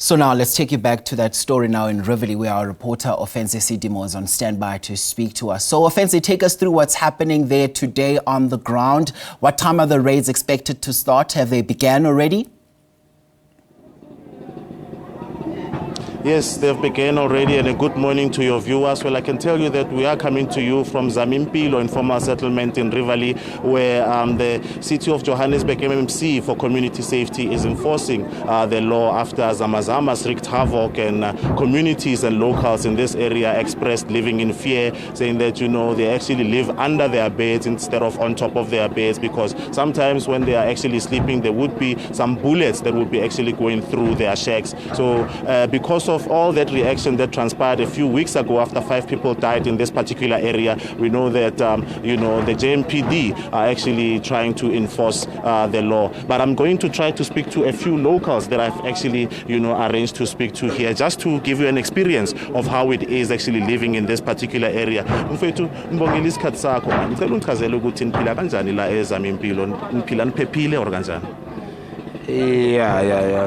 So now let's take you back to that story now in Riverlea, where our reporter Ofentse Setimo is on standby to speak to us. So Ofentse, take us through what's happening there today on the ground. What time are the raids expected to start? Have they begun already? Yes, they've begun already, and a good morning to your viewers. Well, I can tell you that we are coming to you from Zamimpilo informal settlement in Riverlea, where the city of Johannesburg MMC for community safety is enforcing the law after Zamazamas wreaked havoc, and communities and locals in this area expressed living in fear, saying that, they actually live under their beds instead of on top of their beds, because sometimes when they are actually sleeping, there would be some bullets that would be actually going through their shacks. So because of all that reaction that transpired a few weeks ago after 5 people died in this particular area, we know that the JMPD are actually trying to enforce the law. But I'm going to try to speak to a few locals that I've actually arranged to speak to here, just to give you an experience of how it is actually living in this particular area. Mfethu, ngibongela isikhathi sakho. Ngicela ungichazele ukuthi niphila kanjani la eZamimpilo, niphila niphephile or kanjani?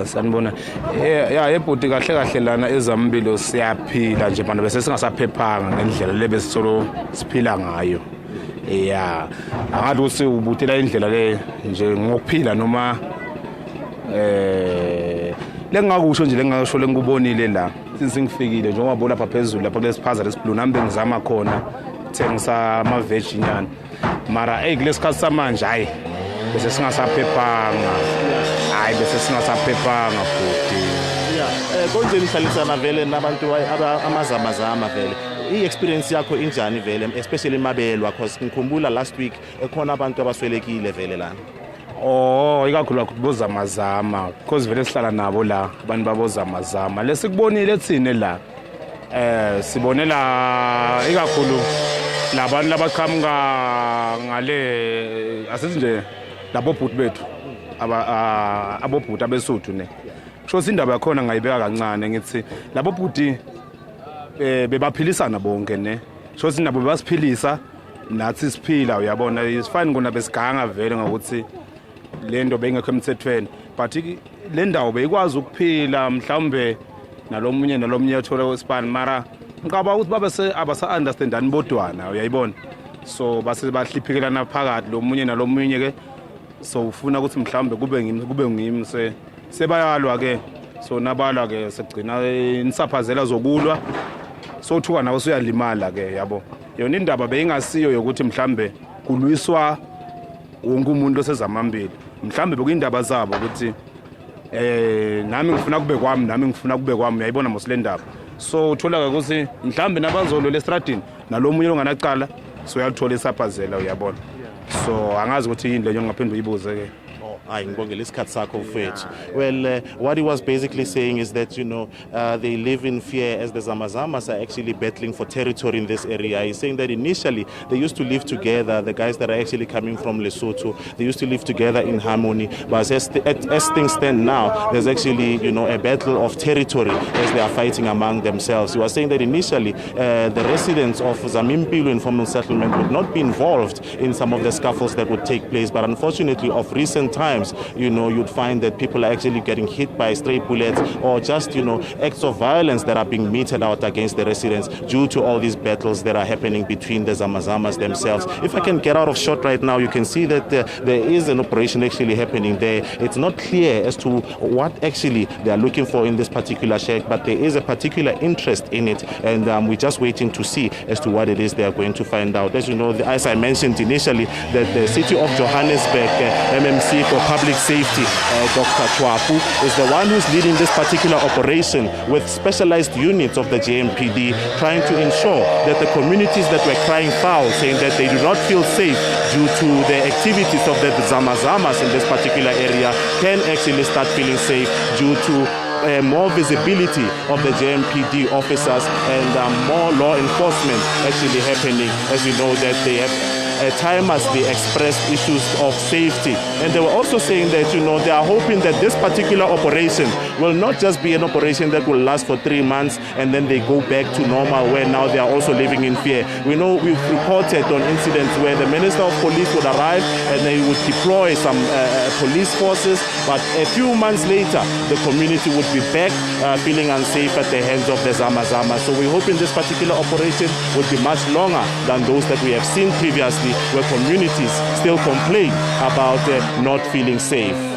Sanibona. Ebhuti kahle lana eZamimpilo siyaphila nje bana bese singasaphephanga ngendlela lebesisolo siphila ngayo. Angathi usiubutela indlela le nje ngokuphila noma lengakusho nje lengasho lengikubonile la since ngifikile nje ngiyabona lapha phezulu lapha kulesiphaza lesiblu nami bengizama khona thengisa ama veg nyana mara kulesikhathi samanje hayi bese singasaphephanga bese singasaphephanga futhi konje nihlalisana vele nabantu amazamazama vele i-experience yakho injani vele, especially Mabelwa, because ngikhumbula last week ekhona abantu abaswelekile vele lana. Ikakhulu bozamazama because vele sihlala nabo la abantu babozamazama lesikubonile thine la sibonela ikakhulu labantu labaqhamuka ngale asithi nje labo bhuti bethu abobhuti abesuthu ne kusho indaba yakhona ngayibeka kancane ngithi labo bhuti bebaphilisana bonke ne kusho indaba bebasiphilisa nathi siphila, uyabona isifani kuna besiganga vele ngokuthi lento bengekho emthethweni, but le ndawo beyikwazi ukuphila mhlawumbe nalomunye ethola wesipani mara ngicaba ukuthi babe abasa understandani bodwana, uyayibona, so base bahliphikelana phakathi lomunye nalomunye ke, so ufuna ukuthi mhlawumbe kube ngimi sebayalwa ke, so nabalwa ke segcina insaphazela zokulwa, so thuka nawe uyalimala ke, yabo. Yona indaba beyingasiyo yokuthi mhlawumbe kulwiswa wonke umuntu osezamambili, mhlawumbe bekuyindaba zabo ukuthi nami ngifuna kube kwami, uyayibona mosile ndaba. So uthola ukuthi mhlawumbe nabazolo lesitradini nalomunye onganacala so uyalithola isaphazela, uyabona. So angazi ukuthi yini leyo ngaphinde uyibuze ke. Well, what he was basically saying is that, they live in fear as the Zamazamas are actually battling for territory in this area. He's saying that initially they used to live together, the guys that are actually coming from Lesotho, they used to live together in harmony. But as things stand now, there's actually, a battle of territory as they are fighting among themselves. He was saying that initially the residents of Zamimpilo informal settlement would not be involved in some of the scuffles that would take place. But unfortunately, of recent times, you'd find that people are actually getting hit by stray bullets or just, acts of violence that are being meted out against the residents due to all these battles that are happening between the Zamazamas themselves. If I can get out of shot right now, you can see that there is an operation actually happening there. It's not clear as to what actually they are looking for in this particular shack, but there is a particular interest in it, and we're just waiting to see as to what it is they are going to find out. As you know, as I mentioned initially, that the city of Johannesburg MMC for Public Safety, Dr Tshwaku, is the one who's leading this particular operation with specialized units of the JMPD, trying to ensure that the communities that were crying foul, saying that they do not feel safe due to the activities of the Zamazamas in this particular area, can actually start feeling safe due to more visibility of the JMPD officers and more law enforcement actually happening, as we know that they have timelessly expressed issues of safety. And they were also saying that, they are hoping that this particular operation will not just be an operation that will last for 3 months and then they go back to normal, where now they are also living in fear. We know we've reported on incidents where the Minister of Police would arrive and they would deploy some police forces, but a few months later the community would be back feeling unsafe at the hands of the Zamazama. So we're hoping this particular operation would be much longer than those that we have seen previously, where communities still complain about not feeling safe.